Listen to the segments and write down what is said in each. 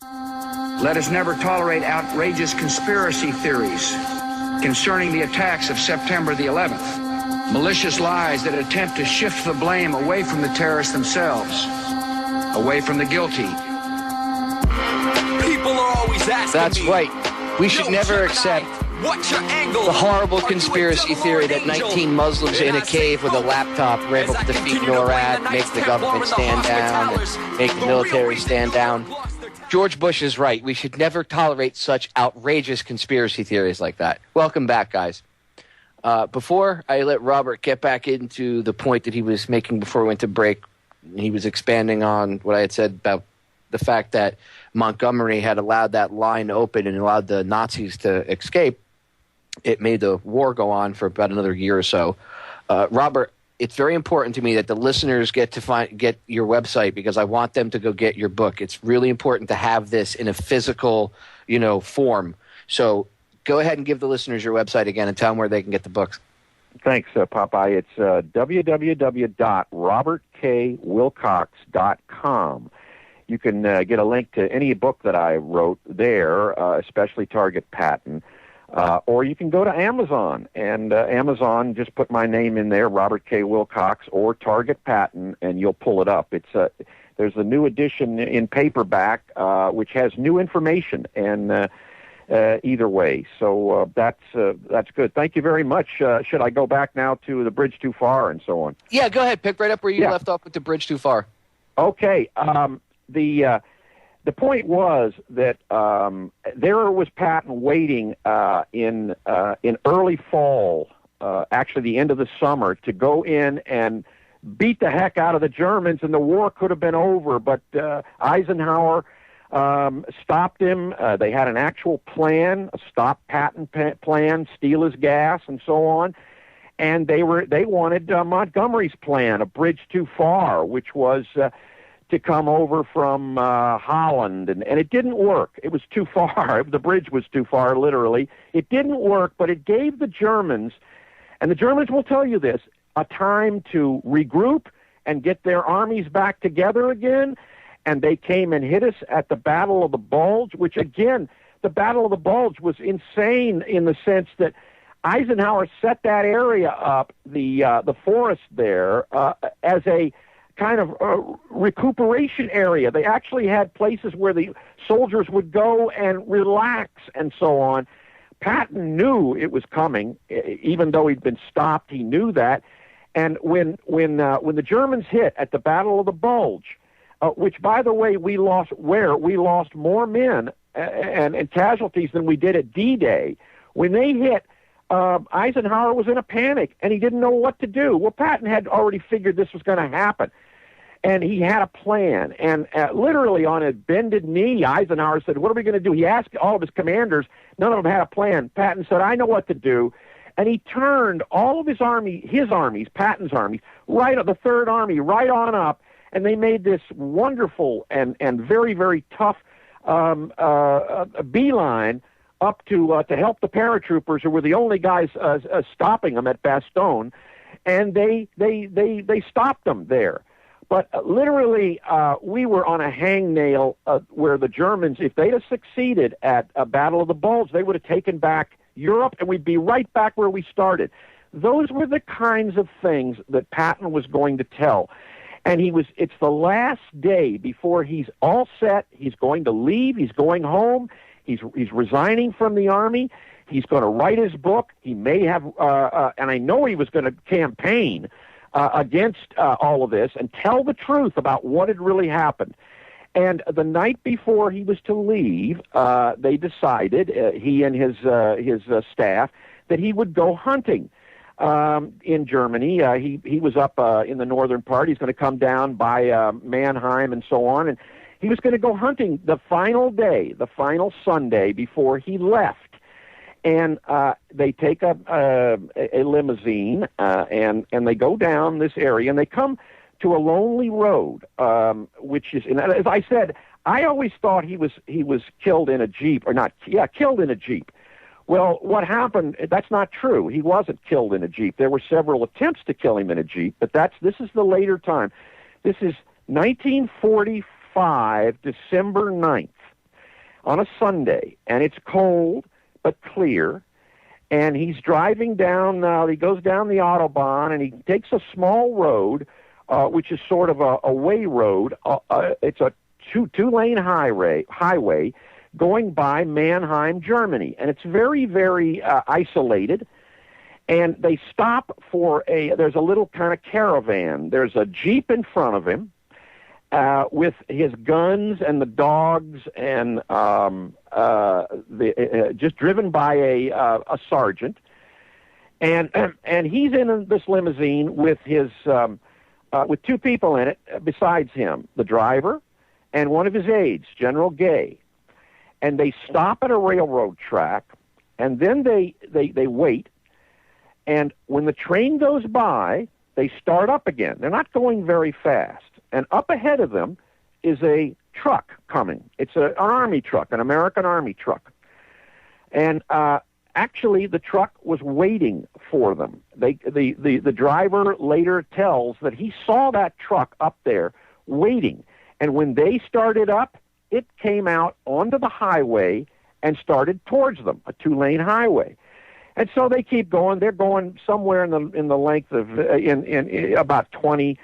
Let us never tolerate outrageous conspiracy theories concerning the attacks of September the 11th, malicious lies that attempt to shift the blame away from the terrorists themselves, away from the guilty. People are always asking That's right. We should never accept the horrible conspiracy theory that 19 Muslims in a cave with a laptop were able to defeat NORAD, make the government stand down, and make the military stand down. George Bush is right. We should never tolerate such outrageous conspiracy theories like that. Welcome back, guys. Before I let Robert get back into the point that he was making before we went to break, he was expanding on what I had said about the fact that Montgomery had allowed that line open and allowed the Nazis to escape. It made the war go on for about another year or so. Robert, it's very important to me that the listeners get your website because I want them to go get your book. It's really important to have this in a physical, form. So go ahead and give the listeners your website again and tell them where they can get the books. Thanks, Popeye. It's www.robertkwilcox.com. You can get a link to any book that I wrote there, especially Target Patton. Or you can go to Amazon, and Amazon, just put my name in there, Robert K. Wilcox, or Target Patton, and you'll pull it up. There's a new edition in paperback, which has new information, and either way. So that's good. Thank you very much. Should I go back now to The Bridge Too Far and so on? Yeah, go ahead. Pick right up where you left off with The Bridge Too Far. Okay. The point was that there was Patton waiting in early fall, actually the end of the summer, to go in and beat the heck out of the Germans, and the war could have been over. But Eisenhower stopped him. They had an actual plan, a stop Patton plan, steal his gas, and so on. And they wanted Montgomery's plan, a bridge too far, which was to come over from Holland, and it didn't work. It was too far. The bridge was too far, literally. It didn't work, but it gave the Germans, and the Germans will tell you this, a time to regroup and get their armies back together again, and they came and hit us at the Battle of the Bulge, which, again, the Battle of the Bulge was insane in the sense that Eisenhower set that area up, the forest there, as a kind of recuperation area. They actually had places where the soldiers would go and relax and so on. Patton knew it was coming, even though he'd been stopped. He knew that. And when the Germans hit at the Battle of the Bulge, which, by the way, we lost more men and casualties than we did at D-Day. When they hit, Eisenhower was in a panic, and he didn't know what to do. Well, Patton had already figured this was going to happen. And he had a plan, and literally on a bended knee, Eisenhower said, what are we going to do? He asked all of his commanders. None of them had a plan. Patton said, I know what to do. And he turned all of his armies, Patton's armies, right up, the Third Army, right on up, and they made this wonderful and very, very tough beeline up to help the paratroopers, who were the only guys stopping them at Bastogne, and they stopped them there. But literally, we were on a hangnail where the Germans, if they'd have succeeded at a Battle of the Bulge, they would have taken back Europe, and we'd be right back where we started. Those were the kinds of things that Patton was going to tell. And it's the last day before he's all set. He's going to leave. He's going home. He's resigning from the Army. He's going to write his book. He may have, and I know he was going to campaign against all of this and tell the truth about what had really happened. And the night before he was to leave, they decided, he and his staff, that he would go hunting in Germany. He was up in the northern part. He's going to come down by Mannheim and so on. And he was going to go hunting the final day, the final Sunday before he left. And they take a limousine and they go down this area, and they come to a lonely road, which is, and as I said, I always thought he was killed in a Jeep, or not, killed in a Jeep. Well, what happened, that's not true. He wasn't killed in a Jeep. There were several attempts to kill him in a Jeep, but this is the later time. This is 1945, December 9th. on a Sunday, and it's cold but clear. And he's driving down, he goes down the Autobahn, and he takes a small road, which is sort of a way road. It's a two-lane highway going by Mannheim, Germany. And it's very, very isolated. And they stop for there's a little kind of caravan. There's a Jeep in front of him with his guns and the dogs, and just driven by a sergeant. And he's in this limousine with his with two people in it besides him, the driver and one of his aides, General Gay. And they stop at a railroad track, and then they wait. And when the train goes by, they start up again. They're not going very fast. And up ahead of them is a truck coming. It's an army truck, an American army truck. And actually, the truck was waiting for them. The driver later tells that he saw that truck up there waiting. And when they started up, it came out onto the highway and started towards them, a two-lane highway. And so they keep going. They're going somewhere in the length of in about 10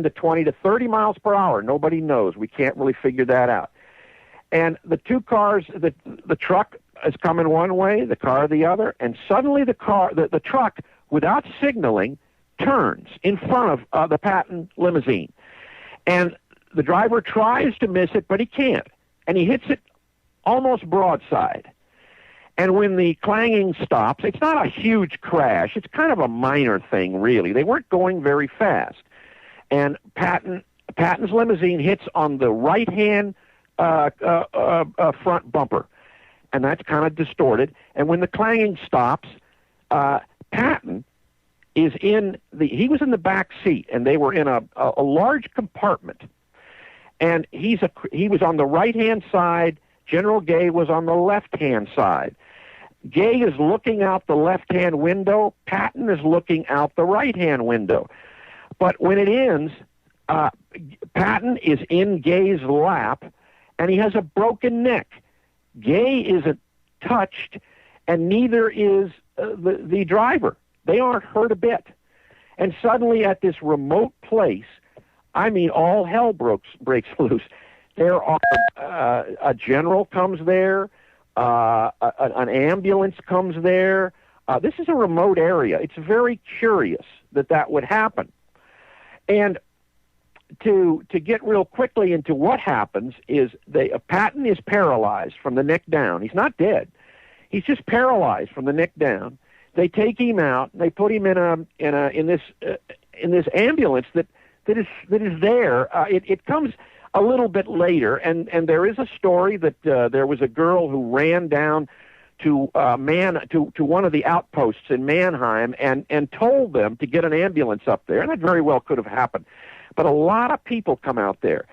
to 20 to 30 miles per hour. Nobody knows. We can't really figure that out. And the two cars, the truck is coming one way, the car the other, and suddenly the truck, without signaling, turns in front of the Patton limousine. And the driver tries to miss it, but he can't. And he hits it almost broadside. And when the clanging stops, it's not a huge crash. It's kind of a minor thing, really. They weren't going very fast. And Patton's limousine hits on the right-hand front bumper, and that's kind of distorted. And when the clanging stops, Patton is he was in the back seat, and they were in a large compartment. And he was on the right-hand side. General Gay was on the left-hand side. Gay is looking out the left-hand window. Patton is looking out the right-hand window. But when it ends, Patton is in Gay's lap, and he has a broken neck. Gay isn't touched, and neither is the driver. They aren't hurt a bit. And suddenly at this remote place, I mean, all hell breaks loose. There are a general comes there, an ambulance comes there. This is a remote area. It's very curious that would happen. And to get real quickly into what happens is Patton is paralyzed from the neck down. He's not dead. He's just paralyzed from the neck down. They take him out. They put him in this ambulance that is there. It comes a little bit later, and there is a story that there was a girl who ran down to one of the outposts in Mannheim and told them to get an ambulance up there, and that very well could have happened. But a lot of people come out there,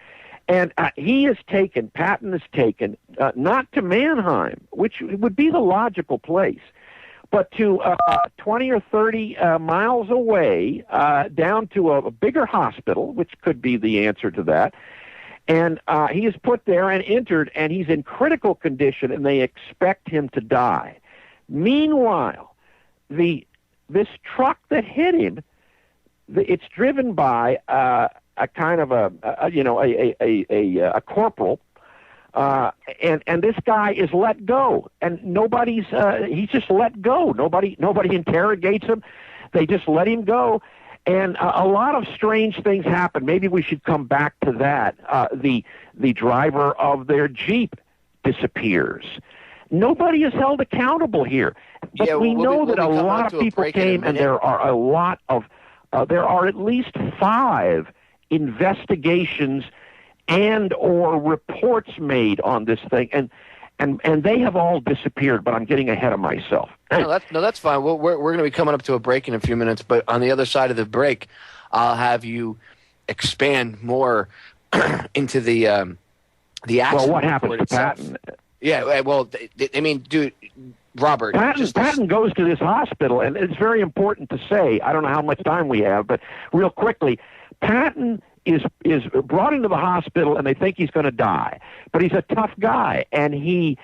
and Patton is taken not to Mannheim, which would be the logical place, but to 20 or 30 miles away, down to a bigger hospital, which could be the answer to that. And he is put there and entered, and he's in critical condition, and they expect him to die. Meanwhile, this truck that hit him, it's driven by a kind of a corporal, and this guy is let go, and he's just let go. Nobody interrogates him. They just let him go. And a lot of strange things happen. Maybe we should come back to that. The driver of their Jeep disappears. Nobody is held accountable here. But we know that a lot of people came, and there are at least 5 investigations and or reports made on this thing, and they have all disappeared, but I'm getting ahead of myself. No, that's fine. We're going to be coming up to a break in a few minutes, but on the other side of the break, I'll have you expand more into the accident. Well, what happened to itself. Patton? Yeah, well, I mean, dude, Robert. Patton goes to this hospital, and it's very important to say, I don't know how much time we have, but real quickly, Patton is brought into the hospital, and they think he's going to die. But he's a tough guy, and he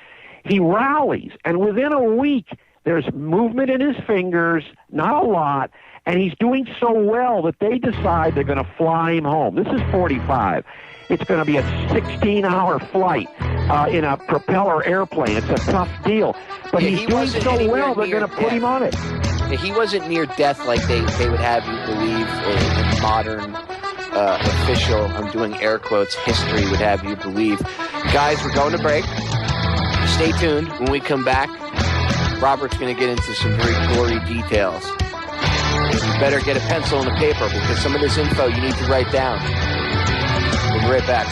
rallies. And within a week, there's movement in his fingers, not a lot, and he's doing so well that they decide they're going to fly him home. This is 45. It's going to be a 16-hour flight in a propeller airplane. It's a tough deal. But he's doing so well, they're going to put him on it. He wasn't near death like they would have you believe in modern official, I'm doing air quotes, history would have you believe. Guys, we're going to break. Stay tuned. When we come back, Robert's going to get into some very gory details. You better get a pencil and a paper because some of this info you need to write down. We'll be right back.